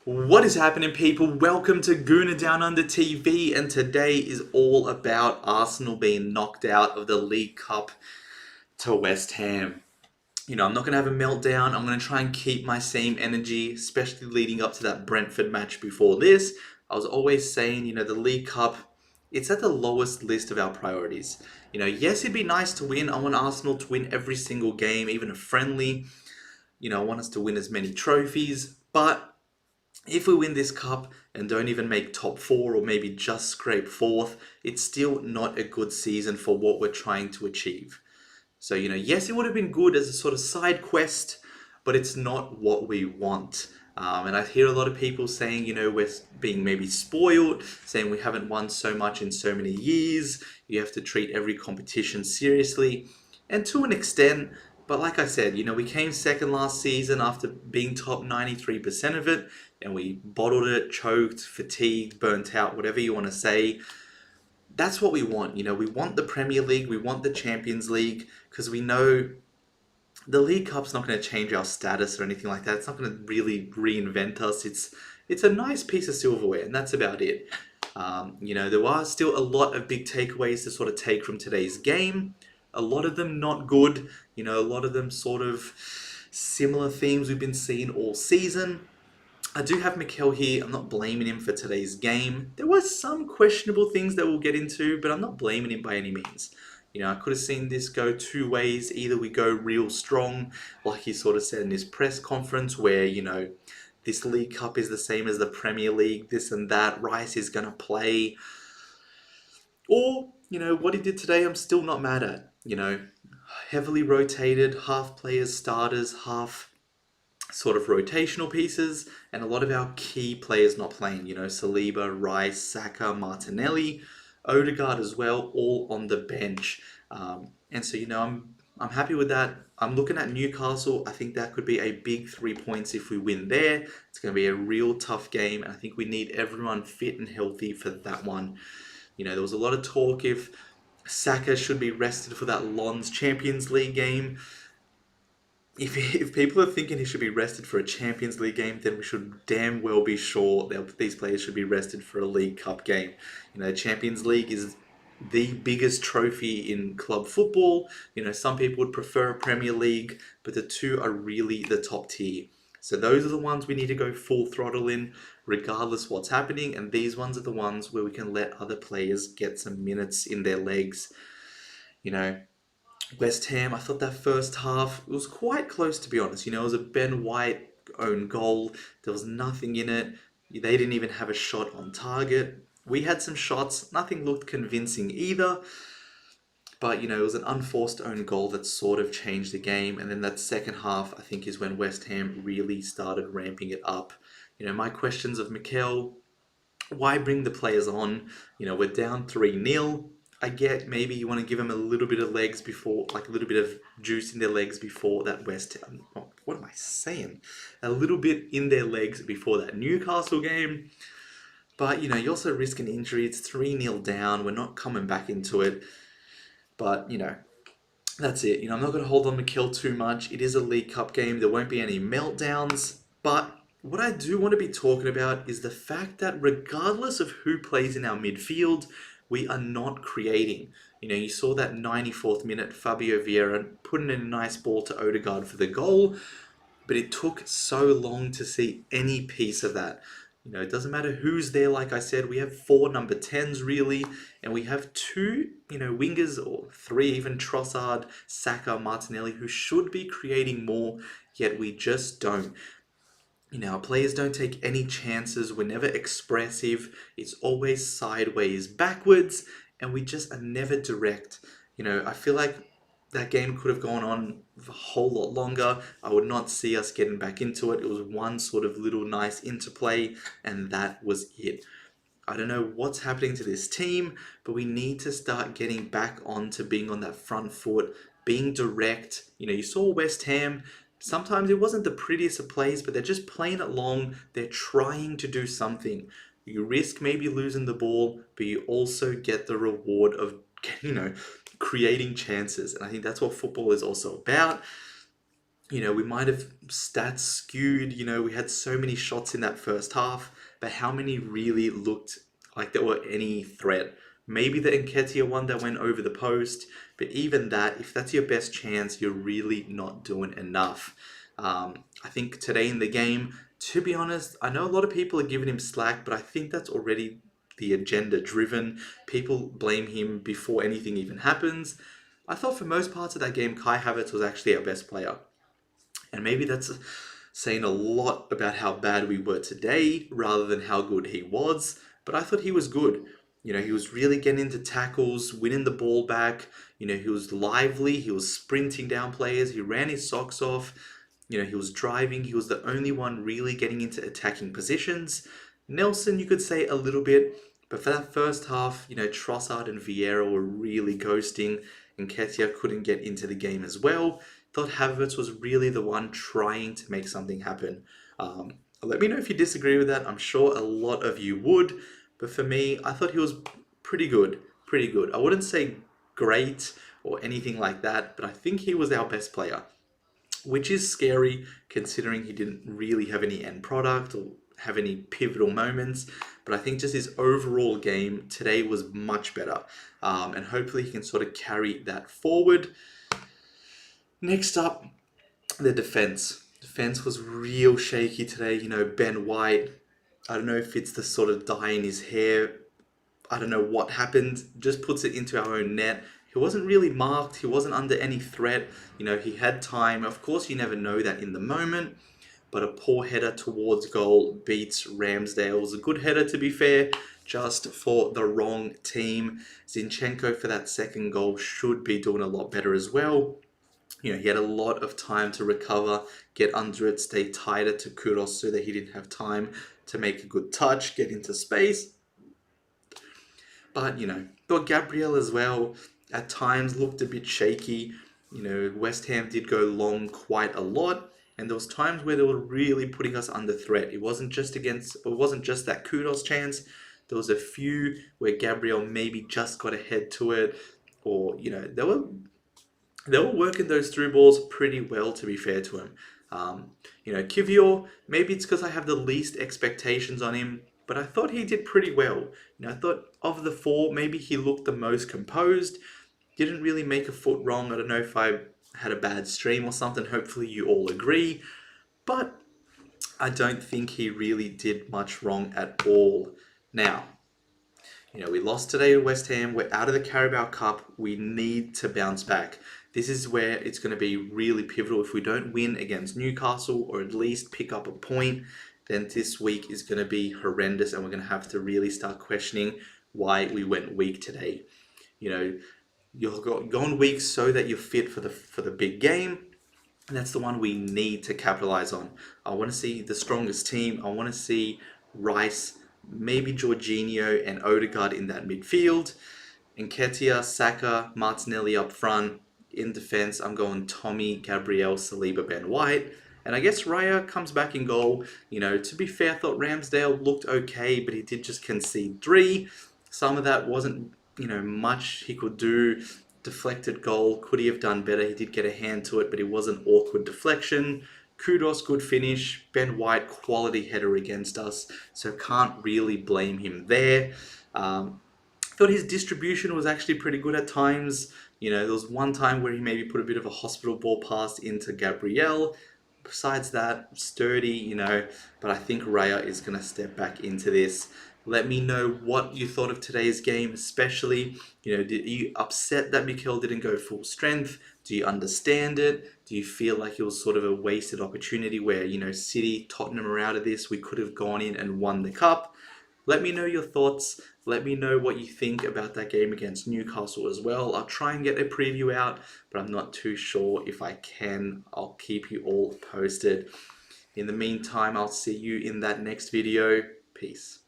What is happening, people? Welcome to Gooner Down Under TV, and today is all about Arsenal being knocked out of the League Cup to West Ham. I'm not going to have a meltdown. I'm going to try and keep my same energy, especially leading up to that Brentford match before this. I was always saying, the League Cup, it's at the lowest list of our priorities. Yes, it'd be nice to win. I want Arsenal to win every single game, even a friendly. I want us to win as many trophies, but if we win this cup and don't even make top four or maybe just scrape fourth, it's still not a good season for what we're trying to achieve. So, yes, it would have been good as a sort of side quest, but it's not what we want. And I hear a lot of people saying, we're being maybe spoiled, saying we haven't won so much in so many years. You have to treat every competition seriously. And to an extent, but like I said, we came second last season after being top 93% of it, and we bottled it, choked, fatigued, burnt out, whatever you want to say. That's what we want. We want the Premier League, we want the Champions League, because we know the League Cup's not going to change our status or anything like that. It's not going to really reinvent us. It's a nice piece of silverware, and that's about it. There are still a lot of big takeaways to sort of take from today's game. A lot of them not good. A lot of them sort of similar themes we've been seeing all season. I do have Mikel here. I'm not blaming him for today's game. There were some questionable things that we'll get into, but I'm not blaming him by any means. I could have seen this go two ways. Either we go real strong, like he sort of said in his press conference, where, this League Cup is the same as the Premier League, this and that, Rice is going to play. Or, what he did today, I'm still not mad at. Heavily rotated, half players, starters, half sort of rotational pieces, and a lot of our key players not playing. Saliba, Rice, Saka, Martinelli, Odegaard as well, all on the bench. And so, I'm happy with that. I'm looking at Newcastle. I think that could be a big 3 points if we win there. It's going to be a real tough game, and I think we need everyone fit and healthy for that one. There was a lot of talk if Saka should be rested for that Lens Champions League game. If people are thinking he should be rested for a Champions League game, then we should damn well be sure that these players should be rested for a League Cup game. Champions League is the biggest trophy in club football. Some people would prefer a Premier League, but the two are really the top tier. So those are the ones we need to go full throttle in, regardless what's happening. And these ones are the ones where we can let other players get some minutes in their legs. West Ham, I thought that first half was quite close, to be honest. It was a Ben White own goal. There was nothing in it. They didn't even have a shot on target. We had some shots. Nothing looked convincing either. But, it was an unforced own goal that sort of changed the game. And then that second half, I think, is when West Ham really started ramping it up. My questions of Mikel, why bring the players on? We're down 3-0. I get maybe you want to give them a little bit of legs before, like a little bit of juice in their legs before that West Ham. Oh, what am I saying? A little bit in their legs before that Newcastle game. But, you also risk an injury. It's 3-0 down. We're not coming back into it. But, that's it. I'm not going to hold on Mikel too much. It is a League Cup game. There won't be any meltdowns. But what I do want to be talking about is the fact that regardless of who plays in our midfield, we are not creating. You saw that 94th minute, Fabio Vieira putting in a nice ball to Odegaard for the goal, but it took so long to see any piece of that. It doesn't matter who's there, like I said, we have 4 number 10s really, and we have 2, wingers, or 3 even, Trossard, Saka, Martinelli, who should be creating more, yet we just don't. Our players don't take any chances. We're never expressive. It's always sideways, backwards, and we just are never direct. I feel like that game could have gone on a whole lot longer. I would not see us getting back into it. It was one sort of little nice interplay, and that was it. I don't know what's happening to this team, but we need to start getting back on to being on that front foot, being direct. You saw West Ham. Sometimes it wasn't the prettiest of plays, but they're just playing it long. They're trying to do something. You risk maybe losing the ball, but you also get the reward of, creating chances. And I think that's what football is also about. We might have stats skewed. We had so many shots in that first half, but how many really looked like there were any threat? Maybe the Nketiah one that went over the post, but even that, if that's your best chance, you're really not doing enough. I think today in the game, to be honest, I know a lot of people are giving him slack, but I think that's already the agenda driven. People blame him before anything even happens. I thought for most parts of that game, Kai Havertz was actually our best player. And maybe that's saying a lot about how bad we were today rather than how good he was. But I thought he was good. He was really getting into tackles, winning the ball back. He was lively. He was sprinting down players. He ran his socks off. He was driving. He was the only one really getting into attacking positions. Nelson, you could say a little bit. But for that first half, Trossard and Vieira were really ghosting. And Nketiah couldn't get into the game as well. Thought Havertz was really the one trying to make something happen. Let me know if you disagree with that. I'm sure a lot of you would. But for me, I thought he was pretty good. Pretty good. I wouldn't say great or anything like that, but I think he was our best player, which is scary considering he didn't really have any end product or have any pivotal moments. But I think just his overall game today was much better. And hopefully he can sort of carry that forward. Next up, the defense. Defense was real shaky today. Ben White, I don't know if it's the sort of dye in his hair. I don't know what happened. Just puts it into our own net. He wasn't really marked. He wasn't under any threat. He had time. Of course, you never know that in the moment. But a poor header towards goal beats Ramsdale. It was a good header, to be fair, just for the wrong team. Zinchenko for that second goal should be doing a lot better as well. He had a lot of time to recover, get under it, stay tighter to Kudus so that he didn't have time to make a good touch, get into space. But, thought Gabriel as well at times looked a bit shaky. West Ham did go long quite a lot. And there was times where they were really putting us under threat. It wasn't just that Kudus chance. There was a few where Gabriel maybe just got ahead to it. Or, they were working those through balls pretty well, to be fair to him. Kivior, maybe it's because I have the least expectations on him, but I thought he did pretty well. I thought of the four, maybe he looked the most composed. Didn't really make a foot wrong. I don't know if I had a bad stream or something. Hopefully you all agree. But I don't think he really did much wrong at all. Now, we lost today to West Ham. We're out of the Carabao Cup. We need to bounce back. This is where it's going to be really pivotal. If we don't win against Newcastle or at least pick up a point, then this week is going to be horrendous and we're going to have to really start questioning why we went weak today. You're going weak so that you're fit for the big game. And that's the one we need to capitalize on. I want to see the strongest team. I want to see Rice, maybe Jorginho and Odegaard in that midfield. Nketiah, Saka, Martinelli up front. In defense, I'm going Tommy, Gabriel, Saliba, Ben White. And I guess Raya comes back in goal. To be fair, I thought Ramsdale looked okay, but he did just concede 3. Some of that wasn't, much he could do. Deflected goal. Could he have done better? He did get a hand to it, but it was an awkward deflection. Kudus, good finish. Ben White, quality header against us. So can't really blame him there. Thought his distribution was actually pretty good at times. There was one time where he maybe put a bit of a hospital ball pass into Gabriel. Besides that, sturdy, but I think Raya is going to step back into this. Let me know what you thought of today's game, especially, did you upset that Mikel didn't go full strength? Do you understand it? Do you feel like it was sort of a wasted opportunity where, City, Tottenham are out of this, we could have gone in and won the cup? Let me know your thoughts. Let me know what you think about that game against Newcastle as well. I'll try and get a preview out, but I'm not too sure if I can. I'll keep you all posted. In the meantime, I'll see you in that next video. Peace.